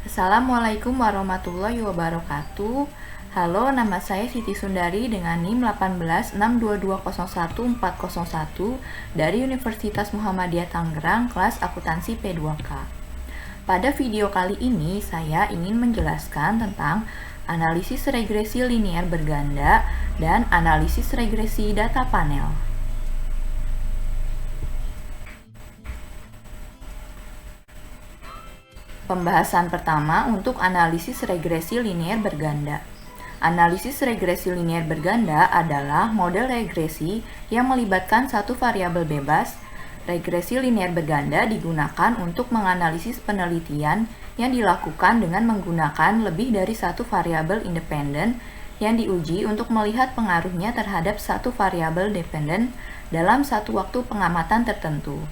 Assalamualaikum warahmatullahi wabarakatuh. Halo, nama saya Siti Sundari dengan NIM 18622011401 dari Universitas Muhammadiyah Tangerang, kelas akuntansi P2K. Pada video kali ini, saya ingin menjelaskan tentang analisis regresi linear berganda dan analisis regresi data panel. Pembahasan pertama untuk analisis regresi linear berganda. Analisis regresi linear berganda adalah model regresi yang melibatkan satu variabel bebas. Regresi linear berganda digunakan untuk menganalisis penelitian yang dilakukan dengan menggunakan lebih dari satu variabel independen yang diuji untuk melihat pengaruhnya terhadap satu variabel dependen dalam satu waktu pengamatan tertentu.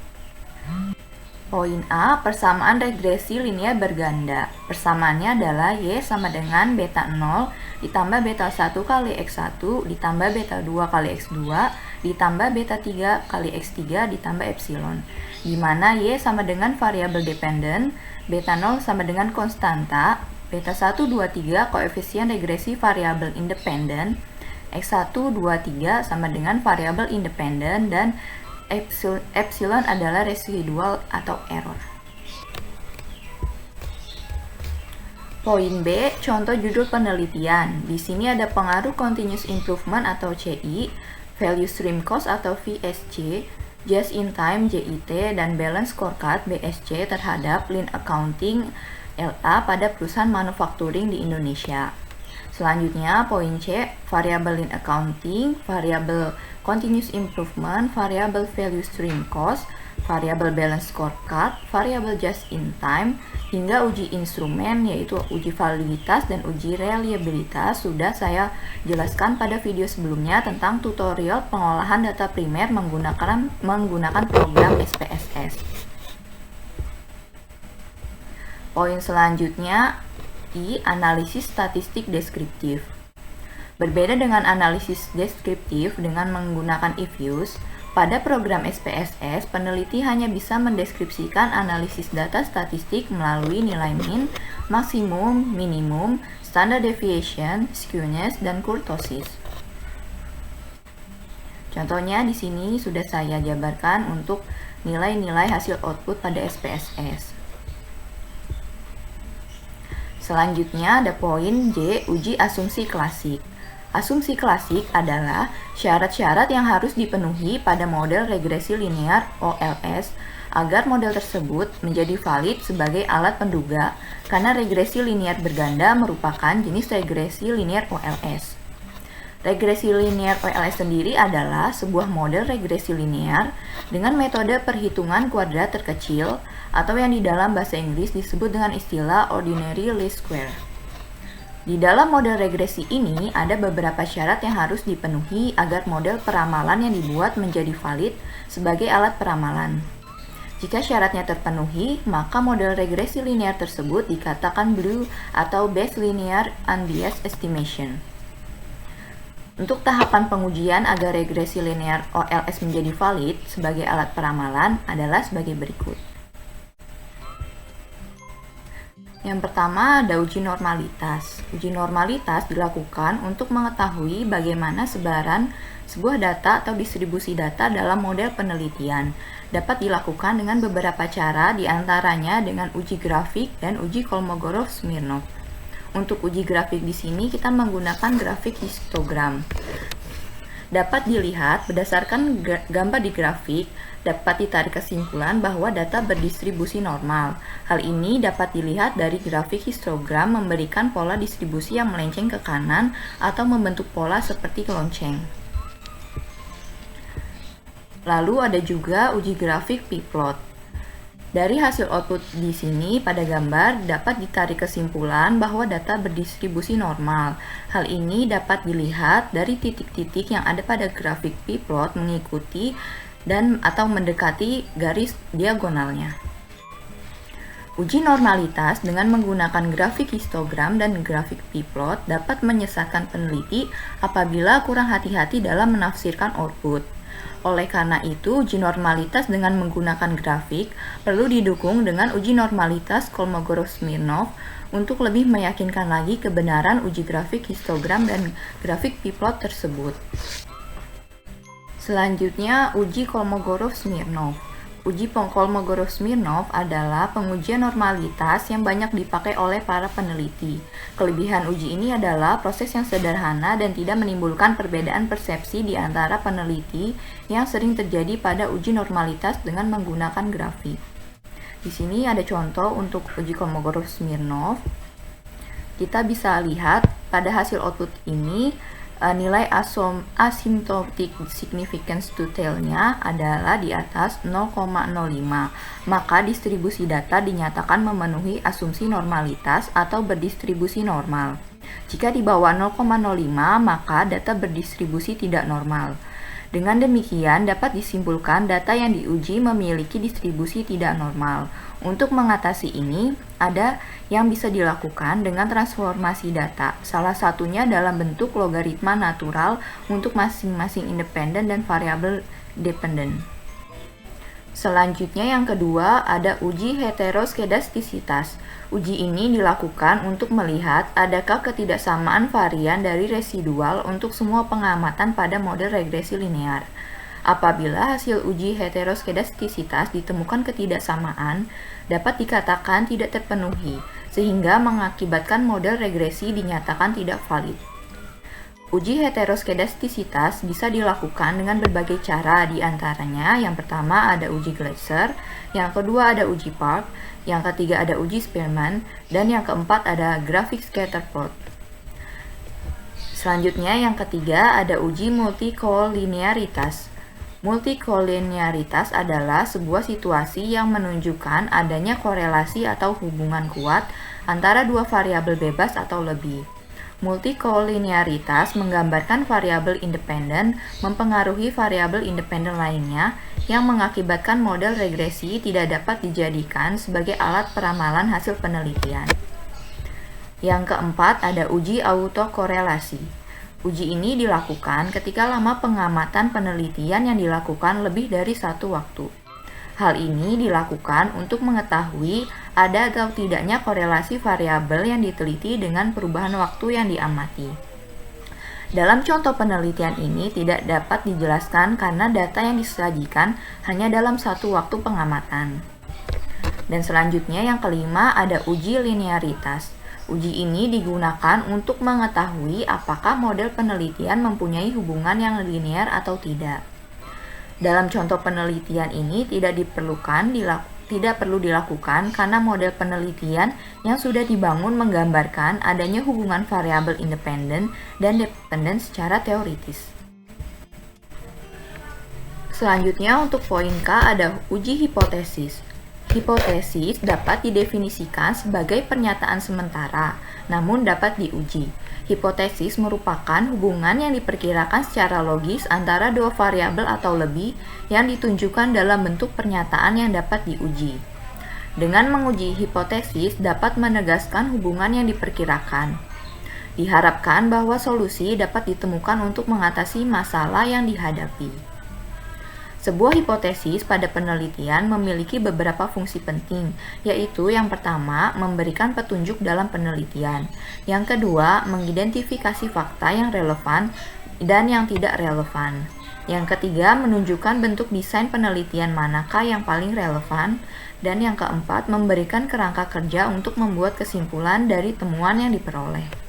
Poin A, persamaan regresi linear berganda. Persamaannya adalah Y sama dengan beta 0 ditambah beta 1 kali X1 ditambah beta 2 kali X2 ditambah beta 3 kali X3 ditambah epsilon. Di mana Y sama dengan variabel dependen, beta 0 sama dengan konstanta, beta 1, 2, 3 koefisien regresi variabel independen, X1, 2, 3 sama dengan variabel independen, dan epsilon adalah residual atau error. Poin B, contoh judul penelitian. Di sini ada pengaruh continuous improvement atau CI, value stream cost atau VSC, just in time JIT, dan balance scorecard BSC terhadap lean accounting LA pada perusahaan manufacturing di Indonesia. Selanjutnya, poin C, variabel lean accounting, variabel continuous improvement, variabel value stream cost, variabel balance scorecard, variabel just in time, hingga uji instrumen yaitu uji validitas dan uji reliabilitas sudah saya jelaskan pada video sebelumnya tentang tutorial pengolahan data primer menggunakan program SPSS. Poin selanjutnya, I, analisis statistik deskriptif. Berbeda dengan analisis deskriptif dengan menggunakan if-use, pada program SPSS, peneliti hanya bisa mendeskripsikan analisis data statistik melalui nilai min, maksimum, minimum, standard deviation, skewness, dan kurtosis. Contohnya di sini sudah saya jabarkan untuk nilai-nilai hasil output pada SPSS. Selanjutnya ada poin J, uji asumsi klasik. Asumsi klasik adalah syarat-syarat yang harus dipenuhi pada model regresi linear OLS agar model tersebut menjadi valid sebagai alat penduga karena regresi linear berganda merupakan jenis regresi linear OLS. Regresi linear OLS sendiri adalah sebuah model regresi linear dengan metode perhitungan kuadrat terkecil atau yang di dalam bahasa Inggris disebut dengan istilah ordinary least square. Di dalam model regresi ini ada beberapa syarat yang harus dipenuhi agar model peramalan yang dibuat menjadi valid sebagai alat peramalan. Jika syaratnya terpenuhi, maka model regresi linear tersebut dikatakan blue atau best linear unbiased estimation. Untuk tahapan pengujian agar regresi linear OLS menjadi valid sebagai alat peramalan adalah sebagai berikut. Yang pertama ada uji normalitas. Uji normalitas dilakukan untuk mengetahui bagaimana sebaran sebuah data atau distribusi data dalam model penelitian. Dapat dilakukan dengan beberapa cara, diantaranya dengan uji grafik dan uji Kolmogorov-Smirnov. Untuk uji grafik di sini kita menggunakan grafik histogram. Dapat dilihat berdasarkan gambar di grafik, dapat ditarik kesimpulan bahwa data berdistribusi normal. Hal ini dapat dilihat dari grafik histogram memberikan pola distribusi yang melenceng ke kanan atau membentuk pola seperti lonceng. Lalu ada juga uji grafik p-plot. Dari hasil output di sini pada gambar dapat ditarik kesimpulan bahwa data berdistribusi normal. Hal ini dapat dilihat dari titik-titik yang ada pada grafik p-plot mengikuti dan atau mendekati garis diagonalnya. Uji normalitas dengan menggunakan grafik histogram dan grafik p-plot dapat menyesatkan peneliti apabila kurang hati-hati dalam menafsirkan output. Oleh karena itu, uji normalitas dengan menggunakan grafik perlu didukung dengan uji normalitas Kolmogorov-Smirnov untuk lebih meyakinkan lagi kebenaran uji grafik histogram dan grafik p-plot tersebut. Selanjutnya, uji Kolmogorov-Smirnov. Uji Kolmogorov-Smirnov adalah pengujian normalitas yang banyak dipakai oleh para peneliti. Kelebihan uji ini adalah proses yang sederhana dan tidak menimbulkan perbedaan persepsi di antara peneliti yang sering terjadi pada uji normalitas dengan menggunakan grafik. Di sini ada contoh untuk uji Kolmogorov-Smirnov. Kita bisa lihat pada hasil output ini nilai asymptotic significance to tail-nya adalah di atas 0,05, maka distribusi data dinyatakan memenuhi asumsi normalitas atau berdistribusi normal. Jika di bawah 0,05, maka data berdistribusi tidak normal. Dengan demikian, dapat disimpulkan data yang diuji memiliki distribusi tidak normal. Untuk mengatasi ini, ada yang bisa dilakukan dengan transformasi data, salah satunya dalam bentuk logaritma natural untuk masing-masing independen dan variabel dependen. Selanjutnya yang kedua ada uji heteroskedastisitas. Uji ini dilakukan untuk melihat adakah ketidaksamaan varian dari residual untuk semua pengamatan pada model regresi linear. Apabila hasil uji heteroskedastisitas ditemukan ketidaksamaan, dapat dikatakan tidak terpenuhi, sehingga mengakibatkan model regresi dinyatakan tidak valid. Uji heteroskedastisitas bisa dilakukan dengan berbagai cara, di antaranya yang pertama ada uji Gleiser, yang kedua ada uji Park, yang ketiga ada uji Spearman, dan yang keempat ada grafik scatter plot. Selanjutnya yang ketiga ada uji multikolinearitas. Multikolinearitas adalah sebuah situasi yang menunjukkan adanya korelasi atau hubungan kuat antara dua variabel bebas atau lebih. Multikolinearitas menggambarkan variabel independen mempengaruhi variabel independen lainnya yang mengakibatkan model regresi tidak dapat dijadikan sebagai alat peramalan hasil penelitian. Yang keempat ada uji autokorelasi. Uji ini dilakukan ketika lama pengamatan penelitian yang dilakukan lebih dari satu waktu. Hal ini dilakukan untuk mengetahui ada atau tidaknya korelasi variabel yang diteliti dengan perubahan waktu yang diamati. Dalam contoh penelitian ini tidak dapat dijelaskan karena data yang disajikan hanya dalam satu waktu pengamatan. Dan selanjutnya yang kelima ada uji linearitas. Uji ini digunakan untuk mengetahui apakah model penelitian mempunyai hubungan yang linear atau tidak. Dalam contoh penelitian ini tidak perlu dilakukan karena model penelitian yang sudah dibangun menggambarkan adanya hubungan variabel independen dan dependen secara teoritis. Selanjutnya untuk poin K ada uji hipotesis. Hipotesis dapat didefinisikan sebagai pernyataan sementara, namun dapat diuji. Hipotesis merupakan hubungan yang diperkirakan secara logis antara dua variabel atau lebih yang ditunjukkan dalam bentuk pernyataan yang dapat diuji. Dengan menguji hipotesis dapat menegaskan hubungan yang diperkirakan. Diharapkan bahwa solusi dapat ditemukan untuk mengatasi masalah yang dihadapi. Sebuah hipotesis pada penelitian memiliki beberapa fungsi penting, yaitu yang pertama, memberikan petunjuk dalam penelitian. Yang kedua, mengidentifikasi fakta yang relevan dan yang tidak relevan. Yang ketiga, menunjukkan bentuk desain penelitian manakah yang paling relevan. Dan yang keempat, memberikan kerangka kerja untuk membuat kesimpulan dari temuan yang diperoleh.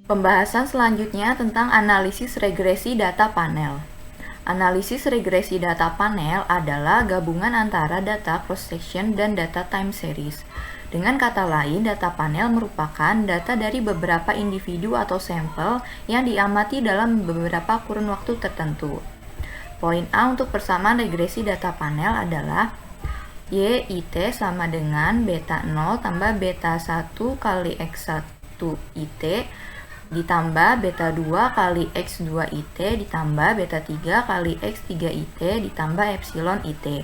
Pembahasan selanjutnya tentang analisis regresi data panel. Analisis regresi data panel adalah gabungan antara data cross-section dan data time series. Dengan kata lain, data panel merupakan data dari beberapa individu atau sampel yang diamati dalam beberapa kurun waktu tertentu. Poin A untuk persamaan regresi data panel adalah YIT sama dengan beta 0 tambah beta 1 kali X1 IT ditambah beta 2 kali X2 IT ditambah beta 3 kali X3 IT ditambah epsilon IT.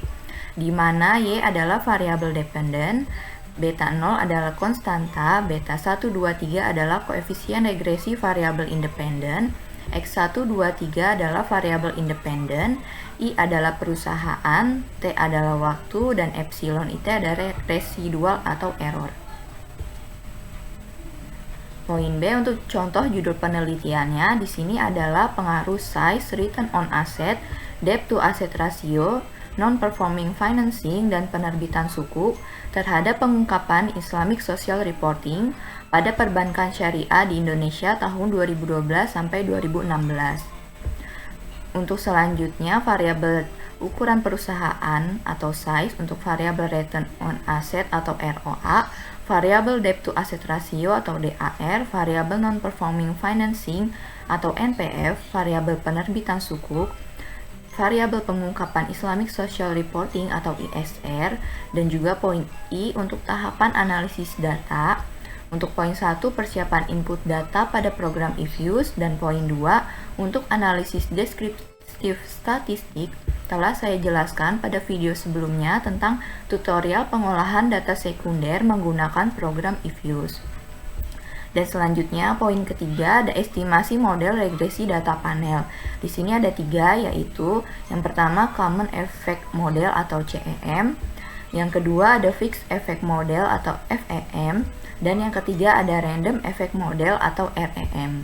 di mana Y adalah variabel dependen, beta 0 adalah konstanta, beta 1, 2, 3 adalah koefisien regresi variabel independen, X1, 2, 3 adalah variabel independen, I adalah perusahaan, T adalah waktu, dan epsilon IT adalah residual atau error. Poin B untuk contoh judul penelitiannya di sini adalah pengaruh size, return on asset, debt to asset ratio, non-performing financing, dan penerbitan suku terhadap pengungkapan Islamic Social Reporting pada perbankan syariah di Indonesia tahun 2012 sampai 2016. Untuk selanjutnya, variabel ukuran perusahaan atau size untuk variabel return on asset atau ROA, variabel debt to asset ratio atau DAR, variabel non-performing financing atau NPF, variabel penerbitan sukuk, variabel pengungkapan Islamic Social Reporting atau ISR, dan juga poin I untuk tahapan analisis data. Untuk poin 1 persiapan input data pada program IFUSE, dan poin 2 untuk analisis deskriptif statistik telah saya jelaskan pada video sebelumnya tentang tutorial pengolahan data sekunder menggunakan program IFUSE. Dan selanjutnya poin ketiga ada estimasi model regresi data panel. Di sini ada 3, yaitu yang pertama Common Effect Model atau CEM, yang kedua ada Fixed Effect Model atau FEM, dan yang ketiga ada Random Effect Model atau REM.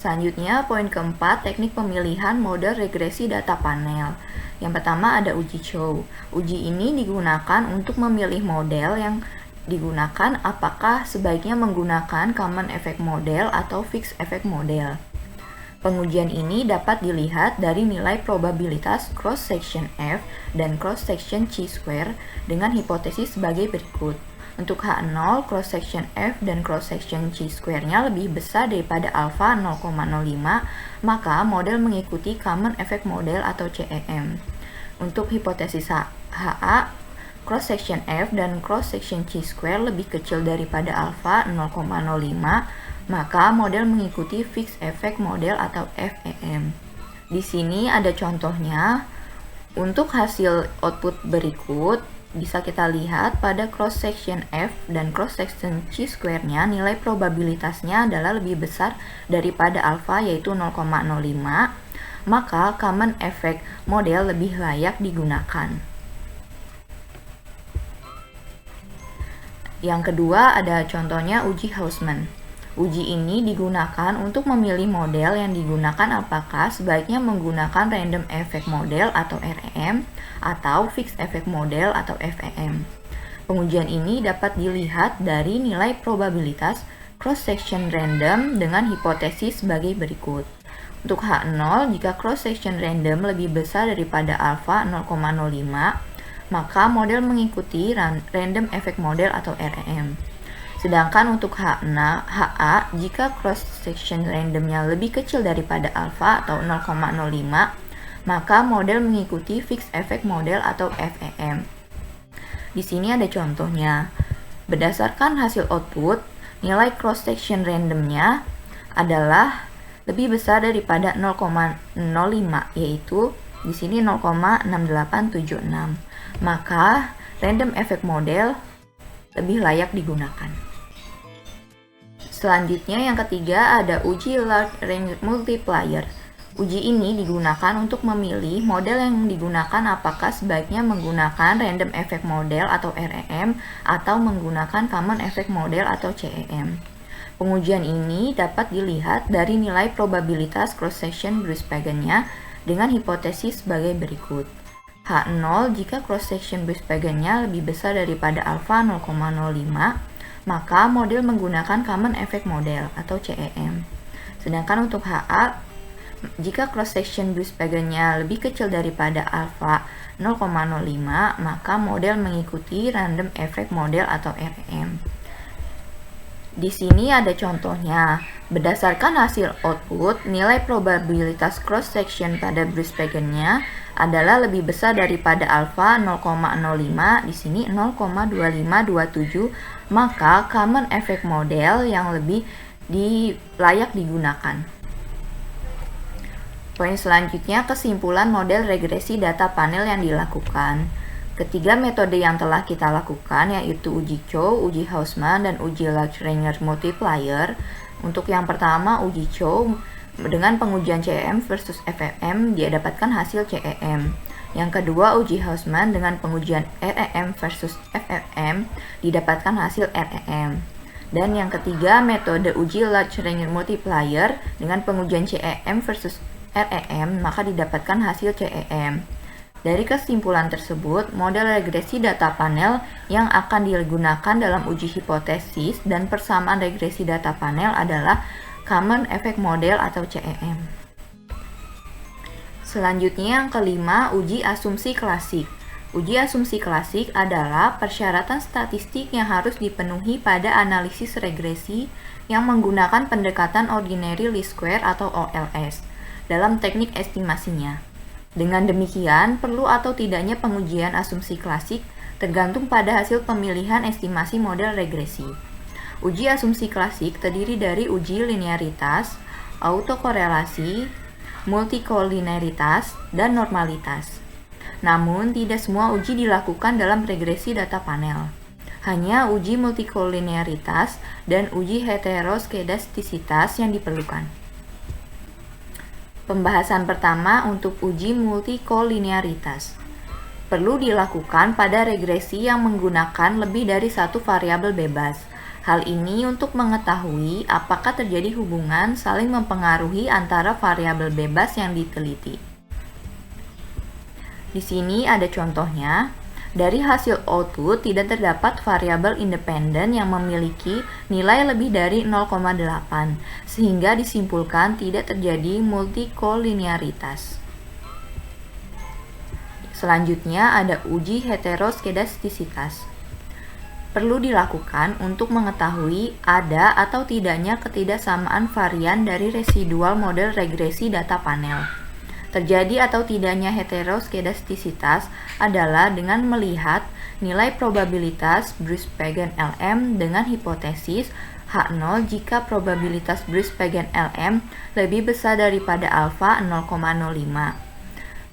Selanjutnya poin keempat teknik pemilihan model regresi data panel. Yang pertama ada uji Chow. Uji ini digunakan untuk memilih model yang digunakan apakah sebaiknya menggunakan Common Effect Model atau Fixed Effect Model. Pengujian ini dapat dilihat dari nilai probabilitas cross-section F dan cross-section chi-square dengan hipotesis sebagai berikut. Untuk H0, cross-section F dan cross-section chi-square-nya lebih besar daripada alpha 0,05, maka model mengikuti Common Effect Model atau CEM. Untuk hipotesis HA, cross-section F dan cross-section chi-square lebih kecil daripada alpha 0,05, maka model mengikuti Fixed Effect Model atau FEM. Di sini ada contohnya. Untuk hasil output berikut, bisa kita lihat pada cross-section F dan cross-section chi-square-nya nilai probabilitasnya adalah lebih besar daripada alpha yaitu 0,05, maka Common Effect Model lebih layak digunakan. Yang kedua ada contohnya uji Hausman. Uji ini digunakan untuk memilih model yang digunakan apakah sebaiknya menggunakan Random Effect Model atau REM atau Fixed Effect Model atau FEM. Pengujian ini dapat dilihat dari nilai probabilitas cross-section random dengan hipotesis sebagai berikut. Untuk H0, jika cross-section random lebih besar daripada alpha 0,05, maka model mengikuti Random Effect Model atau REM. Sedangkan untuk HA, jika cross-section randomnya lebih kecil daripada alpha atau 0,05, maka model mengikuti Fixed Effect Model atau FEM. Di sini ada contohnya. Berdasarkan hasil output, nilai cross-section randomnya adalah lebih besar daripada 0,05, yaitu di sini 0,6876. Maka Random Effect Model lebih layak digunakan. Selanjutnya yang ketiga ada uji Large Range Multiplier. Uji ini digunakan untuk memilih model yang digunakan apakah sebaiknya menggunakan Random Effect Model atau REM atau menggunakan Common Effect Model atau CEM. Pengujian ini dapat dilihat dari nilai probabilitas cross-section Bruce-Pagan-nya dengan hipotesis sebagai berikut. H0 jika cross-section Bruce-Pagan-nya lebih besar daripada alpha 0,05, maka model menggunakan Common Effect Model atau CEM. Sedangkan untuk HA, jika cross-section Bruce-Pagan-nya lebih kecil daripada alpha 0,05, maka model mengikuti Random Effect Model atau REM. Di sini ada contohnya. Berdasarkan hasil output, nilai probabilitas cross-section pada Bruce-Pagan-nya adalah lebih besar daripada alpha 0,05, di sini 0,2527, maka Common Effect Model yang lebih layak digunakan. Poin selanjutnya, kesimpulan model regresi data panel yang dilakukan. Ketiga metode yang telah kita lakukan yaitu uji Chow, uji Hausman, dan uji Lagrange multiplier. Untuk yang pertama, uji Chow dengan pengujian CEM versus FEM dia dapatkan hasil CEM. Yang kedua, uji Hausman dengan pengujian REM versus FEM didapatkan hasil REM. Dan yang ketiga, metode uji Lagrange multiplier dengan pengujian CEM versus REM maka didapatkan hasil CEM. Dari kesimpulan tersebut, model regresi data panel yang akan digunakan dalam uji hipotesis dan persamaan regresi data panel adalah Common Effect Model atau CEM. Selanjutnya yang kelima, uji asumsi klasik. Uji asumsi klasik adalah persyaratan statistik yang harus dipenuhi pada analisis regresi yang menggunakan pendekatan Ordinary Least Square atau OLS dalam teknik estimasinya. Dengan demikian, perlu atau tidaknya pengujian asumsi klasik tergantung pada hasil pemilihan estimasi model regresi. Uji asumsi klasik terdiri dari uji linearitas, autokorelasi, multikoliniaritas, dan normalitas. Namun, tidak semua uji dilakukan dalam regresi data panel. Hanya uji multikoliniaritas dan uji heteroskedastisitas yang diperlukan. Pembahasan pertama untuk uji multikoliniaritas. Perlu dilakukan pada regresi yang menggunakan lebih dari satu variabel bebas. Hal ini untuk mengetahui apakah terjadi hubungan saling mempengaruhi antara variabel bebas yang diteliti. Di sini ada contohnya. Dari hasil output tidak terdapat variabel independen yang memiliki nilai lebih dari 0,8, sehingga disimpulkan tidak terjadi multikoliniaritas. Selanjutnya ada uji heteroskedastisitas. Perlu dilakukan untuk mengetahui ada atau tidaknya ketidaksamaan varian dari residual model regresi data panel. Terjadi atau tidaknya heteroskedastisitas adalah dengan melihat nilai probabilitas Bruce-Pagan LM dengan hipotesis H0 jika probabilitas Bruce-Pagan LM lebih besar daripada alfa 0,05.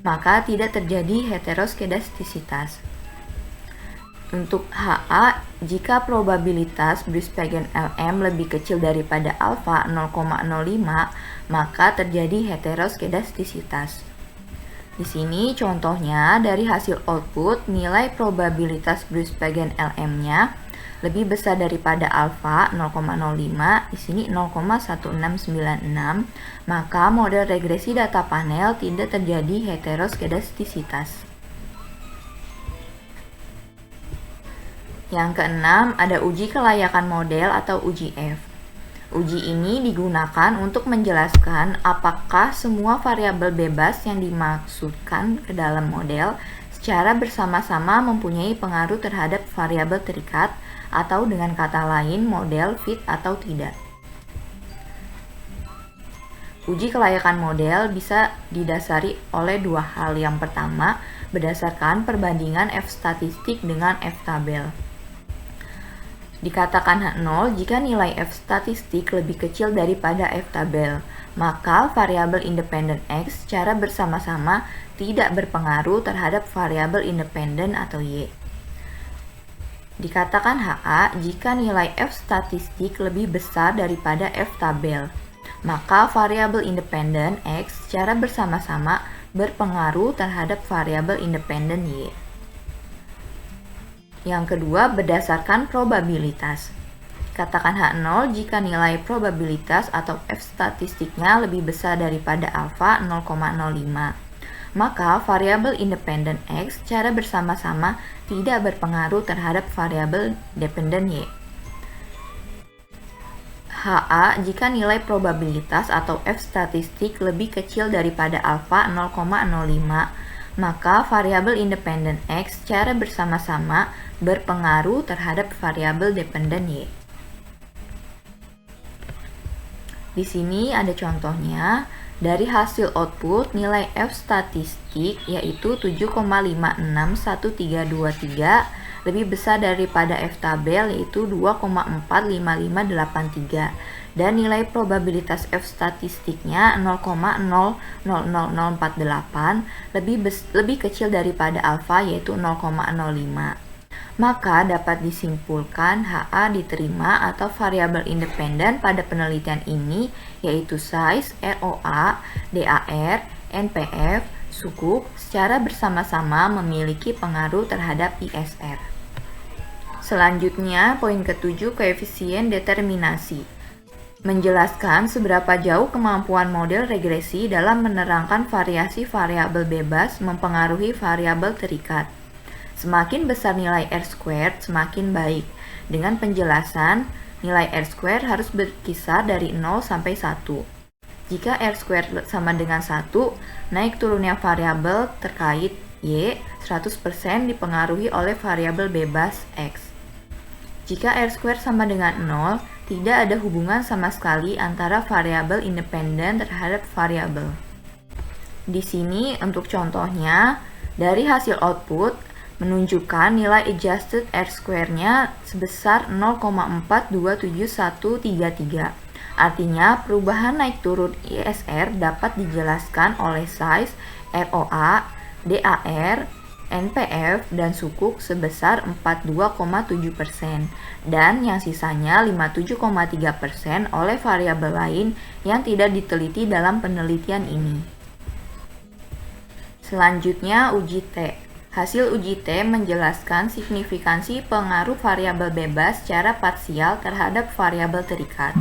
Maka tidak terjadi heteroskedastisitas. Untuk HA, jika probabilitas Bruce-Pagan LM lebih kecil daripada alfa 0,05, maka terjadi heteroskedastisitas. Di sini contohnya dari hasil output nilai probabilitas Bruce-Pagan LM-nya lebih besar daripada alfa 0,05, di sini 0,1696, maka model regresi data panel tidak terjadi heteroskedastisitas. Yang keenam, ada uji kelayakan model atau uji F. Uji ini digunakan untuk menjelaskan apakah semua variabel bebas yang dimaksudkan ke dalam model secara bersama-sama mempunyai pengaruh terhadap variabel terikat, atau dengan kata lain model fit atau tidak. Uji kelayakan model bisa didasari oleh dua hal. Yang pertama, berdasarkan perbandingan F statistik dengan F tabel. Dikatakan H0 jika nilai F statistik lebih kecil daripada F tabel, maka variabel independen X secara bersama-sama tidak berpengaruh terhadap variabel independen atau Y. Dikatakan HA jika nilai F statistik lebih besar daripada F tabel, maka variabel independen X secara bersama-sama berpengaruh terhadap variabel independen Y. Yang kedua, berdasarkan probabilitas. Katakan H0 jika nilai probabilitas atau F statistiknya lebih besar daripada alfa 0,05. Maka variabel independen X secara bersama-sama tidak berpengaruh terhadap variabel dependen Y. HA jika nilai probabilitas atau F statistik lebih kecil daripada alfa 0,05, maka variabel independen X secara bersama-sama berpengaruh terhadap variabel dependen Y. Di sini ada contohnya. Dari hasil output nilai F statistik yaitu 7,561323 lebih besar daripada F tabel yaitu 2,45583 dan nilai probabilitas F statistiknya 0,000048 lebih kecil daripada alfa yaitu 0,05. Maka dapat disimpulkan HA diterima atau variabel independen pada penelitian ini yaitu size, ROA, DAR, NPF, sukuk secara bersama-sama memiliki pengaruh terhadap ISR. Selanjutnya, poin ke-7 koefisien determinasi. Menjelaskan seberapa jauh kemampuan model regresi dalam menerangkan variasi variabel bebas mempengaruhi variabel terikat. Semakin besar nilai R-squared, semakin baik. Dengan penjelasan, nilai R-squared harus berkisar dari 0 sampai 1. Jika R-squared sama dengan 1, naik turunnya variabel terkait Y 100% dipengaruhi oleh variabel bebas X. Jika R-squared sama dengan 0, tidak ada hubungan sama sekali antara variabel independen terhadap variabel. Di sini untuk contohnya, dari hasil output, menunjukkan nilai adjusted R-square-nya sebesar 0,427133. Artinya, perubahan naik turun ISR dapat dijelaskan oleh size, ROA, DAR, NPF, dan sukuk sebesar 42,7% dan yang sisanya 57,3% oleh variabel lain yang tidak diteliti dalam penelitian ini. Selanjutnya, uji T. Hasil uji T menjelaskan signifikansi pengaruh variabel bebas secara parsial terhadap variabel terikat.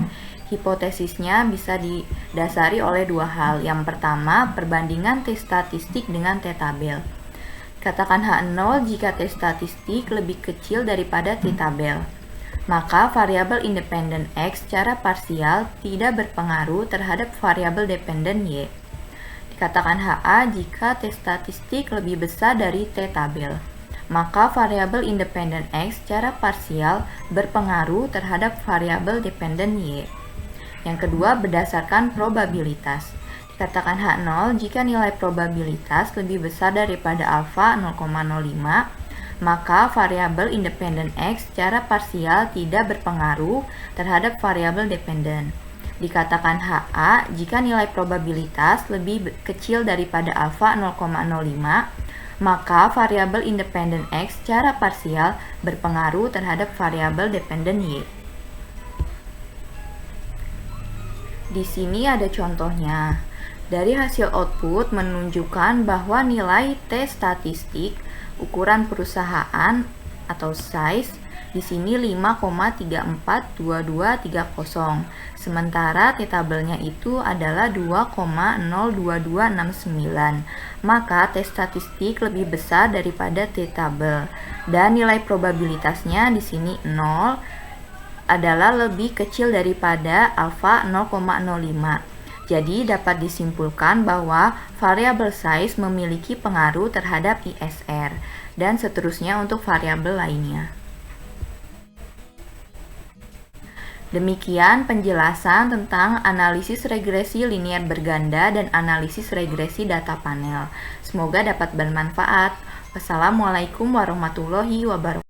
Hipotesisnya bisa didasari oleh dua hal. Yang pertama, perbandingan T statistik dengan T tabel. Katakan H0 jika T statistik lebih kecil daripada T tabel. Maka variabel independen X secara parsial tidak berpengaruh terhadap variabel dependen Y. Dikatakan HA jika T statistik lebih besar dari T tabel. Maka variabel independen X secara parsial berpengaruh terhadap variabel dependen Y. Yang kedua berdasarkan probabilitas. Dikatakan H0 jika nilai probabilitas lebih besar daripada alfa 0,05, maka variabel independen X secara parsial tidak berpengaruh terhadap variabel dependen. Dikatakan HA jika nilai probabilitas lebih kecil daripada alfa 0,05, maka variabel independen X secara parsial berpengaruh terhadap variabel dependen Y. Di sini ada contohnya. Dari hasil output menunjukkan bahwa nilai T statistik ukuran perusahaan atau size di sini 5,342230. Sementara T tabelnya itu adalah 2,02269. Maka T statistik lebih besar daripada T tabel dan nilai probabilitasnya di sini 0 adalah lebih kecil daripada alfa 0,05. Jadi dapat disimpulkan bahwa variabel size memiliki pengaruh terhadap ISR dan seterusnya untuk variabel lainnya. Demikian penjelasan tentang analisis regresi linier berganda dan analisis regresi data panel. Semoga dapat bermanfaat. Wassalamualaikum warahmatullahi wabarakatuh.